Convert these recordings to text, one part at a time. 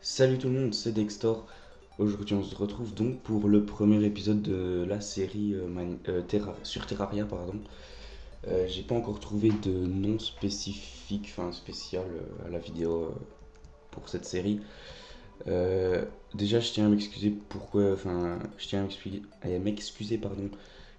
Salut tout le monde, c'est Dextor. Aujourd'hui, on se retrouve donc pour le premier épisode de la série sur Terraria, pardon. J'ai pas encore trouvé de nom spécifique, enfin spécial à la vidéo pour cette série. Euh, Déjà, je tiens à m'excuser je tiens à m'excuser, pardon,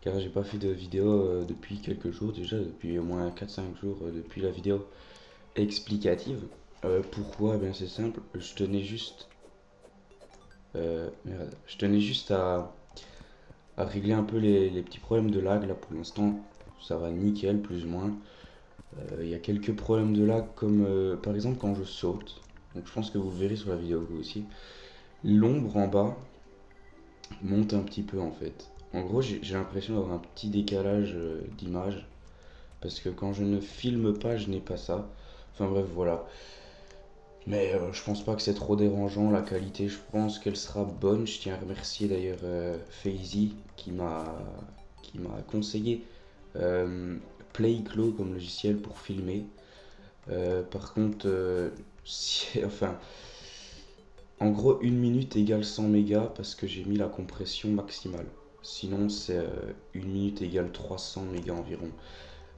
car j'ai pas fait de vidéo depuis quelques jours déjà, depuis au moins 4-5 jours depuis la vidéo explicative. Pourquoi? Ben c'est simple, je tenais juste à régler un peu les petits problèmes de lag. Là, pour l'instant, ça va nickel, plus ou moins. Il y a quelques problèmes de lag, comme par exemple quand je saute. Donc, je pense que vous verrez sur la vidéo vous aussi. L'ombre en bas monte un petit peu en fait. En gros, j'ai l'impression d'avoir un petit décalage d'image. Parce que quand je ne filme pas, je n'ai pas ça. Enfin bref, voilà. Mais je pense pas que c'est trop dérangeant, la qualité je pense qu'elle sera bonne. Je tiens à remercier d'ailleurs FaZe qui m'a conseillé euh, Playclaw comme logiciel pour filmer. Par contre, enfin, en gros 1 minute égale 100 mégas parce que j'ai mis la compression maximale. Sinon c'est 1 minute égale 300 mégas environ.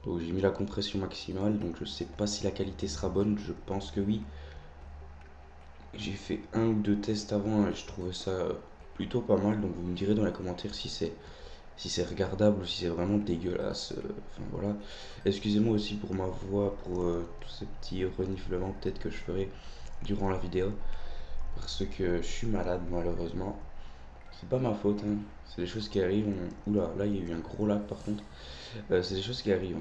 Donc j'ai mis la compression maximale, donc je sais pas si la qualité sera bonne, je pense que oui. J'ai fait un ou deux tests avant et je trouvais ça plutôt pas mal. Donc vous me direz dans les commentaires si c'est regardable ou si c'est vraiment dégueulasse. Enfin voilà. Excusez-moi aussi pour ma voix, pour tous ces petits reniflements peut-être que je ferai durant la vidéo. Parce que je suis malade malheureusement. C'est pas ma faute, hein. C'est des choses qui arrivent. Oula, là il y a eu un gros lag par contre. C'est des choses qui arrivent.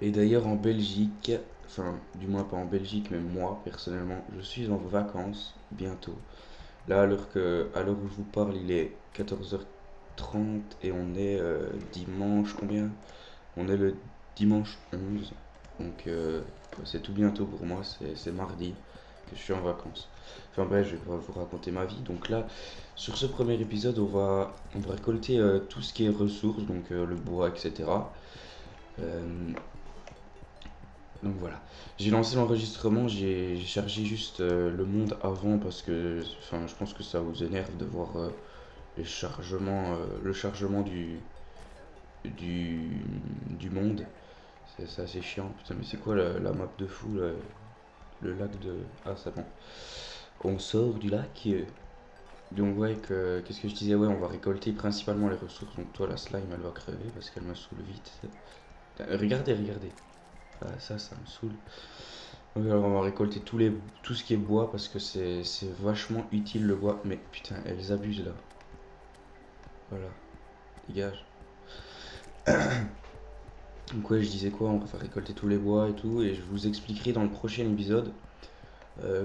Et d'ailleurs en Belgique, enfin du moins pas en Belgique, mais moi personnellement, je suis en vacances bientôt. Là, à l'heure où je vous parle, il est 14h30 et on est dimanche combien? On est le dimanche 11. Donc c'est tout bientôt pour moi, c'est mardi que je suis en vacances. Enfin bref, je vais pas vous raconter ma vie. Donc là, sur ce premier épisode, on va récolter tout ce qui est ressources, donc le bois, etc. Euh, donc voilà. J'ai lancé l'enregistrement, j'ai chargé juste le monde avant parce que enfin, je pense que ça vous énerve de voir le chargement du, du monde. C'est assez chiant. Putain, mais c'est quoi la map de fou, le lac de. Ah, ça bon. On sort du lac. Donc, ouais, qu'est-ce que je disais? Ouais, on va récolter principalement les ressources. Donc, toi, la slime, elle va crever parce qu'elle me saoule vite. Regardez, regardez. Ah, ça me saoule. Donc, alors, on va récolter tout ce qui est bois parce que c'est vachement utile le bois. Mais putain, elles abusent là. Voilà, dégage. Donc ouais, je disais quoi, on va faire récolter tous les bois et tout, et je vous expliquerai dans le prochain épisode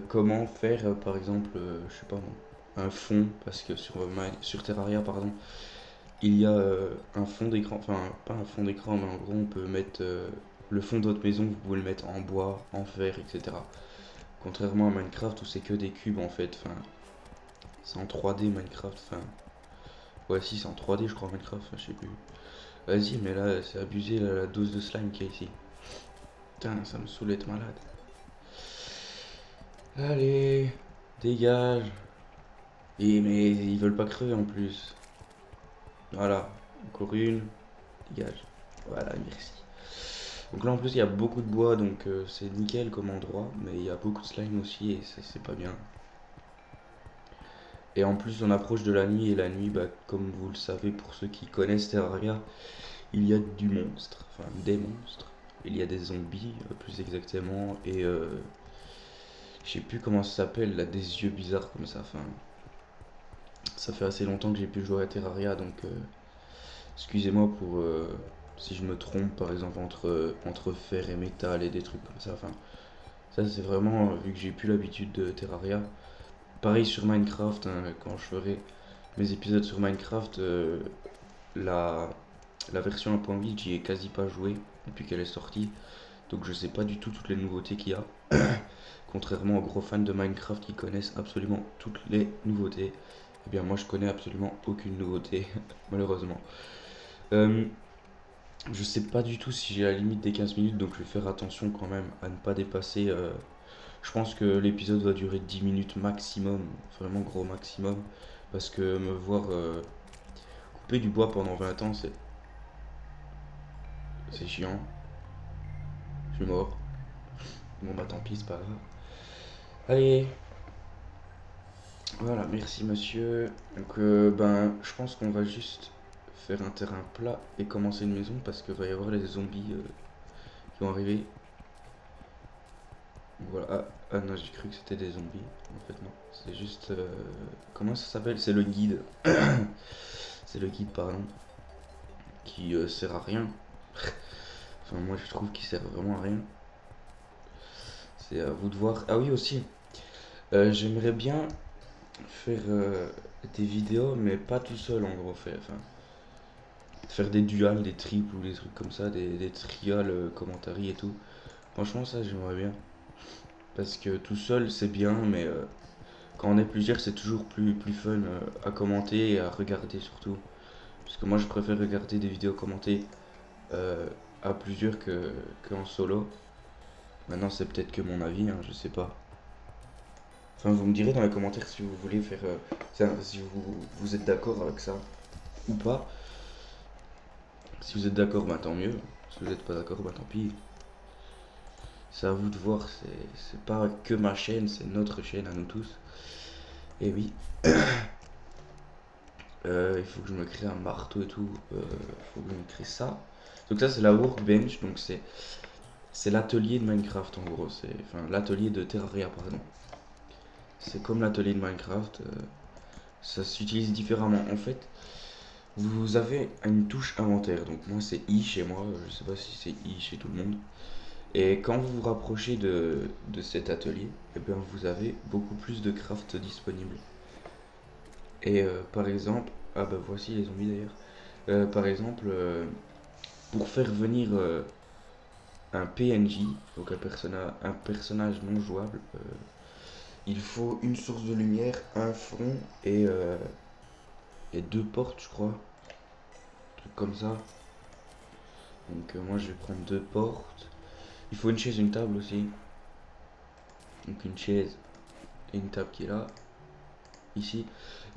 comment faire, par exemple, je sais pas moi, un fond, parce que sur Terraria, pardon, il y a un fond d'écran, enfin pas un fond d'écran, mais en gros on peut mettre le fond de votre maison, vous pouvez le mettre en bois, en fer, etc. Contrairement à Minecraft où c'est que des cubes en fait, enfin c'est en 3D Minecraft, enfin ouais si c'est en 3D je crois Minecraft, enfin, je sais plus. Vas-y mais là c'est abusé la dose de slime qu'il y a ici. Putain ça me saoule d'être malade. Allez, dégage. Mais ils veulent pas crever en plus. Voilà, encore une, dégage. Voilà, merci. Donc là en plus il y a beaucoup de bois donc c'est nickel comme endroit, mais il y a beaucoup de slime aussi et c'est pas bien. Et en plus on approche de la nuit et la nuit, bah, comme vous le savez pour ceux qui connaissent Terraria, il y a du monstre, enfin des monstres. Il y a des zombies plus exactement et je sais plus comment ça s'appelle, là des yeux bizarres comme ça, enfin ça fait assez longtemps que j'ai pu jouer à Terraria, donc excusez-moi pour si je me trompe, par exemple, entre fer et métal et des trucs comme ça. Enfin, ça, c'est vraiment, vu que j'ai plus l'habitude de Terraria. Pareil sur Minecraft, hein, quand je ferai mes épisodes sur Minecraft, la, la version 1.8, j'y ai quasi pas joué depuis qu'elle est sortie. Donc je sais pas du tout toutes les nouveautés qu'il y a. Contrairement aux gros fans de Minecraft qui connaissent absolument toutes les nouveautés. Eh bien moi je connais absolument aucune nouveauté, malheureusement. Euh, je sais pas du tout si j'ai la limite des 15 minutes, donc je vais faire attention quand même à ne pas dépasser. Je pense que l'épisode va durer 10 minutes maximum, vraiment gros maximum. Parce que me voir couper du bois pendant 20 ans, c'est chiant. Je suis mort. Bon bah tant pis, c'est pas grave. Allez, voilà, merci monsieur. Donc ben, je pense qu'on va juste faire un terrain plat et commencer une maison parce qu'il va y avoir les zombies qui vont arriver. Voilà. Ah non, j'ai cru que c'était des zombies. En fait non, c'est juste... comment ça s'appelle? C'est le guide. C'est le guide, pardon. Qui sert à rien. Enfin moi je trouve qu'il sert vraiment à rien. C'est à vous de voir. Ah oui aussi, j'aimerais bien faire des vidéos mais pas tout seul en gros. Enfin, faire des duals, des triples ou des trucs comme ça, des trials, commentary et tout. Franchement ça j'aimerais bien. Parce que tout seul c'est bien mais quand on est plusieurs c'est toujours plus fun à commenter et à regarder surtout. Parce que moi je préfère regarder des vidéos commentées euh, à plusieurs que en solo. Maintenant c'est peut-être que mon avis, hein, je sais pas. Enfin vous me direz dans les commentaires si vous voulez faire si vous êtes d'accord avec ça ou pas. Si vous êtes d'accord bah tant mieux. Si vous n'êtes pas d'accord bah tant pis. C'est à vous de voir, c'est pas que ma chaîne, c'est notre chaîne à nous tous. Et oui. Il faut que je me crée un marteau et tout. Il faut que je me crée ça. Donc ça c'est la workbench, donc c'est l'atelier de Minecraft en gros. C'est enfin l'atelier de Terraria pardon. C'est comme l'atelier de Minecraft. Ça s'utilise différemment. En fait, vous avez une touche inventaire. Donc moi c'est I chez moi. Je sais pas si c'est I chez tout le monde. Et quand vous vous rapprochez de cet atelier, eh bien, vous avez beaucoup plus de craft disponible. Et par exemple, ah bah voici les zombies d'ailleurs. Par exemple, pour faire venir un PNJ, donc un personnage non jouable, il faut une source de lumière, un fond et deux portes, je crois. Un truc comme ça. Donc moi je vais prendre deux portes. Il faut une chaise, une table aussi. Donc une chaise et une table qui est là, ici.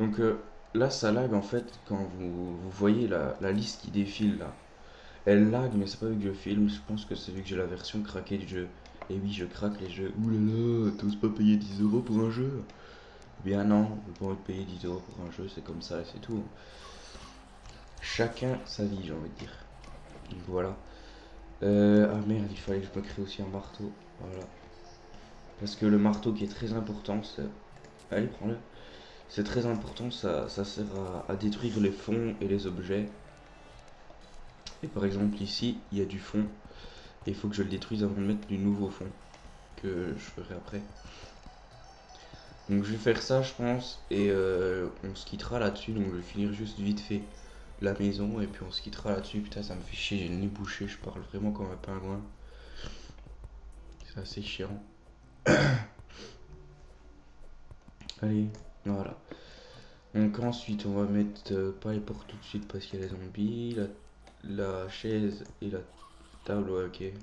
Donc là ça lag en fait quand vous voyez la liste qui défile là. Elle lag mais c'est pas vu que je filme, je pense que c'est vu que j'ai la version craquée du jeu. Et oui je craque les jeux. Ouh là là, t'oses pas payer 10 € pour un jeu? Eh bien non, je pas envie de payer 10 € pour un jeu, c'est comme ça et c'est tout. Chacun sa vie j'ai envie de dire. Donc voilà. Ah merde, il fallait que je me crée aussi un marteau. Voilà. Parce que le marteau qui est très important, c'est... Allez, prends-le. C'est très important, ça sert à détruire les fonds et les objets. Et par exemple ici, il y a du fond. Et il faut que je le détruise avant de mettre du nouveau fond. Que je ferai après. Donc je vais faire ça je pense. Et on se quittera là-dessus. Donc je vais finir juste vite fait la maison. Et puis on se quittera là-dessus. Putain ça me fait chier, j'ai le nez bouché. Je parle vraiment comme un pingouin. C'est assez chiant. Allez, voilà. Donc ensuite on va mettre pas les portes tout de suite parce qu'il y a les zombies. La chaise et la table, ouais, ok. Et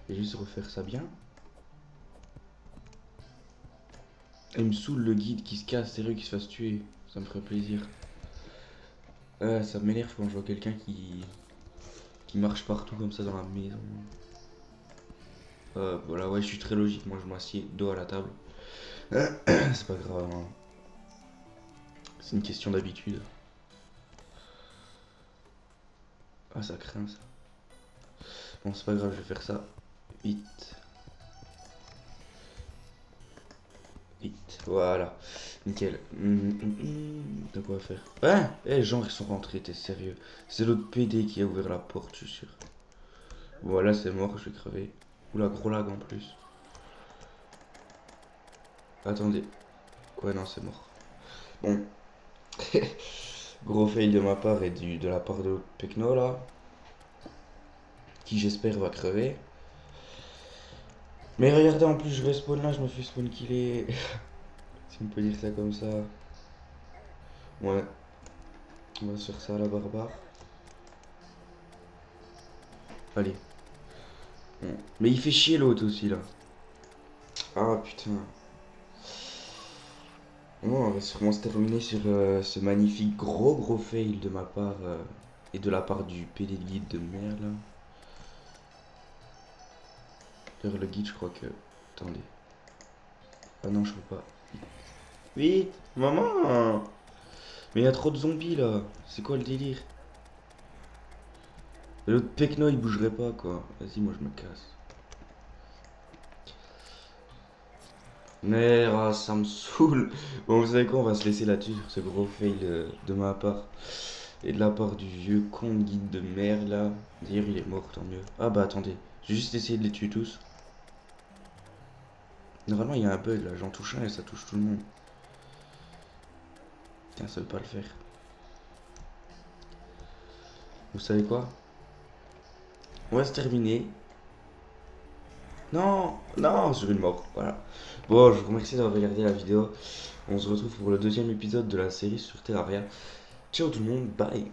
juste refaire ça bien. Il me saoule le guide qui se casse, sérieux, qui se fasse tuer. Ça me ferait plaisir. Ça m'énerve quand je vois quelqu'un qui marche partout comme ça dans la maison. Voilà, ouais, je suis très logique. Moi, je m'assieds dos à la table. C'est pas grave, hein. C'est une question d'habitude. Ah, ça craint ça. Bon, c'est pas grave, je vais faire ça vite. Vite, voilà. Nickel. De quoi faire. Ah, les gens ils sont rentrés, t'es sérieux? C'est l'autre PD qui a ouvert la porte, je suis sûr. Voilà, c'est mort, je vais crever. Oula, gros lag en plus. Attendez. Ouais, non, c'est mort. Bon. Gros fail de ma part et de la part de l'autre Pecno là. Qui j'espère va crever. Mais regardez, en plus, je respawn là, je me fais spawn killer. Si on peut dire ça comme ça. Ouais. On va se faire ça à la barbare. Allez. Bon. Mais il fait chier l'autre aussi là. Ah putain. Bon, on va sûrement se terminer sur ce magnifique gros fail de ma part et de la part du PD de guide de merde là. D'ailleurs, le guide, je crois que. Attendez. Ah non, je peux pas. Vite, maman! Mais il y a trop de zombies là. C'est quoi le délire? Et l'autre Pecno il bougerait pas quoi. Vas-y, moi je me casse. Merde, ah, ça me saoule. Bon, vous savez quoi, on va se laisser là-dessus sur ce gros fail de ma part. Et de la part du vieux con de guide de merde là. D'ailleurs, il est mort, tant mieux. Ah bah attendez, j'ai juste essayé de les tuer tous. Normalement, il y a un bug là, j'en touche un et ça touche tout le monde. Putain, ça veut pas le faire. Vous savez quoi? On va se terminer. Non, non, sur une mort, voilà. Bon, je vous remercie d'avoir regardé la vidéo. On se retrouve pour le deuxième épisode de la série sur Terraria. Ciao tout le monde, bye.